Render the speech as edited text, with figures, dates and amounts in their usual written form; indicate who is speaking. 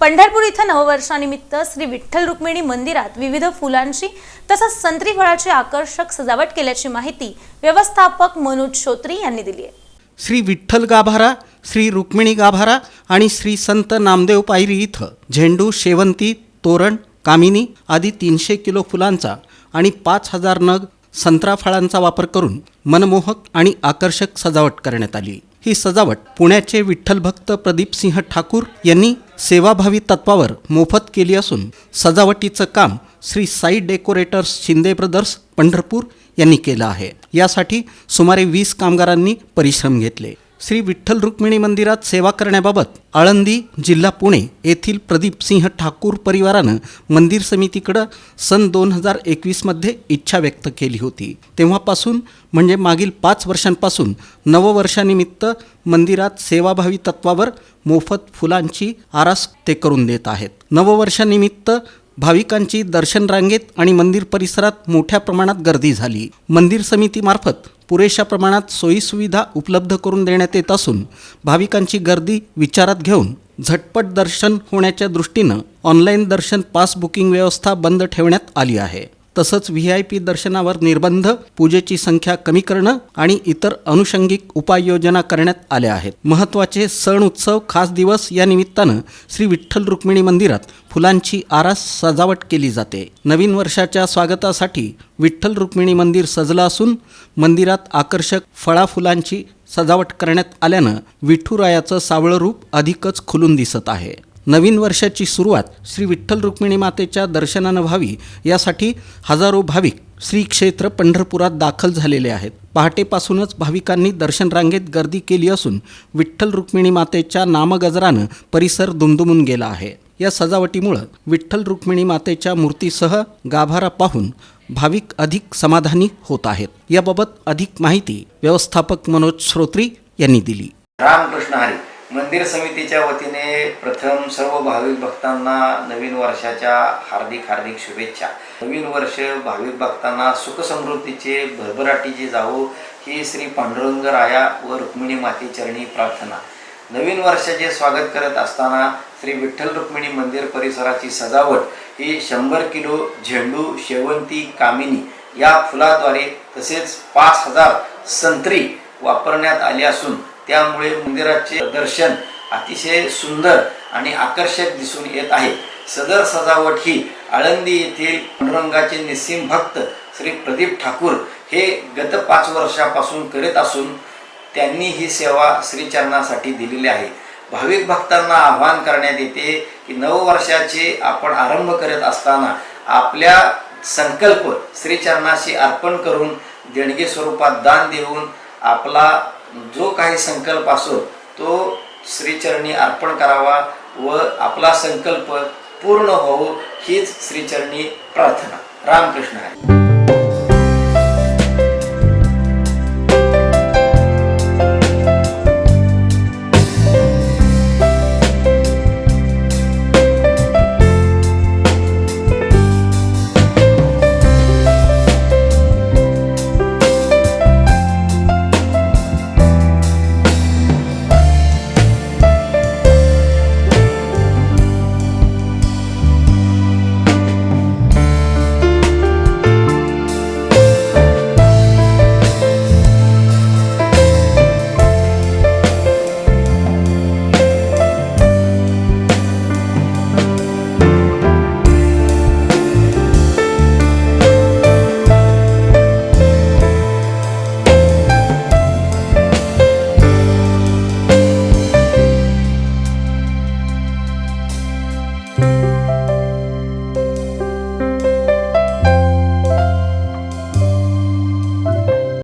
Speaker 1: पंढरपूर इथं नववर्षानिमित्त श्री विठ्ठल रुक्मिणी मंदिरात विविध फुलांची तसंच संत्री फळाची आकर्षक सजावट केल्याची माहिती व्यवस्थापक मनोज श्रोत्री यांनी दिली आहे।
Speaker 2: श्री विठ्ठल गाभारा, श्री रुक्मिणी गाभारा आणि श्री संत नामदेव पायरी इथं झेंडू, शेवंती, तोरण, कामिनी आदी 300 किलो फुलांचा आणि 5000 नग संत्रा फळांचा वापर करून मनमोहक आणि आकर्षक सजावट करण्यात आली। ही सजावट पुण्याचे विठ्ठल भक्त प्रदीप सिंह ठाकूर यांनी सेवाभावी तत्वावर मोफत केली असून सजावटीचं काम श्री साई डेकोरेटर्स शिंदे ब्रदर्स पंढरपूर यांनी केलं आहे। यासाठी सुमारे 20 कामगारांनी परिश्रम घेतले। श्री विठ्ठल रुक्मिणी मंदिरात सेवा करण्याबाबत आळंदी, जिल्हा पुणे येथील प्रदीप सिंह ठाकूर परिवारानं मंदिर समितीकडे सन 2021 मध्ये इच्छा व्यक्त केली होती। तेव्हापासून म्हणजे मागील 5 वर्षांपासून नववर्षानिमित्त मंदिरात सेवाभावी तत्वावर मोफत फुलांची आरास ते करून देत आहेत। नववर्षानिमित्त भाविकांची दर्शन रांगेत आणि मंदिर परिसरात मोठ्या प्रमाणात गर्दी झाली। मंदिर समितीमार्फत पुरेशा प्रमाणात सोयीसुविधा उपलब्ध करून देण्यात येत असून भाविकांची गर्दी विचारात घेऊन झटपट दर्शन होण्याच्या दृष्टीनं ऑनलाईन दर्शन पास बुकिंग व्यवस्था बंद ठेवण्यात आली आहे। तसंच VIP दर्शनावर निर्बंध, पूजेची संख्या कमी करणं आणि इतर अनुषंगिक उपाययोजना करण्यात आल्या आहेत। महत्त्वाचे सण उत्सव खास दिवस या निमित्तानं श्री विठ्ठल रुक्मिणी मंदिरात फुलांची आरास सजावट केली जाते। नवीन वर्षाच्या स्वागतासाठी विठ्ठल रुक्मिणी मंदिर सजलं असून मंदिरात आकर्षक फळाफुलांची सजावट करण्यात आल्यानं विठुरायाचं सावळं रूप अधिकच खुलून दिसत आहे। नवीन वर्षाची सुरुवात श्री विठ्ठल रुक्मिणी मातेच्या दर्शनानं व्हावी यासाठी हजारो भाविक श्री क्षेत्र पंढरपुरात दाखल झालेले आहेत। पहाटेपासूनच भाविकांनी दर्शन रांगेत गर्दी केली असून विठ्ठल रुक्मिणी मातेच्या नामगजरानं परिसर दुमदुमून गेला आहे। या सजावटीमुळे विठ्ठल रुक्मिणी मातेच्या मूर्तीसह गाभारा पाहून भाविक अधिक समाधानी होत आहेत। याबाबत अधिक माहिती व्यवस्थापक मनोज श्रोत्री यांनी दिली।
Speaker 3: रामकृष्ण हरी। मंदिर समितीच्या वतीने प्रथम सर्व भाविक भक्तांना नवीन वर्षाच्या हार्दिक शुभेच्छा। नवीन वर्ष भाविक भक्तांना सुख समृद्धीचे भरभराटीचे जावो ही श्री पांडुरंग राया व रुक्मिणी माते चरणी प्रार्थना। नवीन वर्षाचे स्वागत करत असताना श्री विठ्ठल रुक्मिणी मंदिर परिसराची सजावट ही 100 किलो झेंडू, शेवंती, कामिनी या फुलाद्वारे तसेच 5000 संत्री वापरण्यात आली असून त्यामुळे मंदिराचे दर्शन अतिशय सुंदर आणि आकर्षक दिसून येत आहे। सदर सजावट ही आळंदी येथील पांडुरंगाचे निस्सीम भक्त श्री प्रदीप ठाकूर हे गत 5 वर्षापासून करीत असून त्यांनी ही सेवा श्रीचरणासाठी दिलेली आहे। भाविक भक्तांना आवाहन करण्यात येते की नववर्षाचे आपण आरंभ करत असताना आपल्या संकल्प श्रीचरणाशी अर्पण करून देणगी स्वरूपात दान देऊन आपला जो काही संकल्प असो तो श्रीचरणी अर्पण करावा व आपला संकल्प पूर्ण होवो हीच श्रीचरणी प्रार्थना। रामकृष्ण हरी।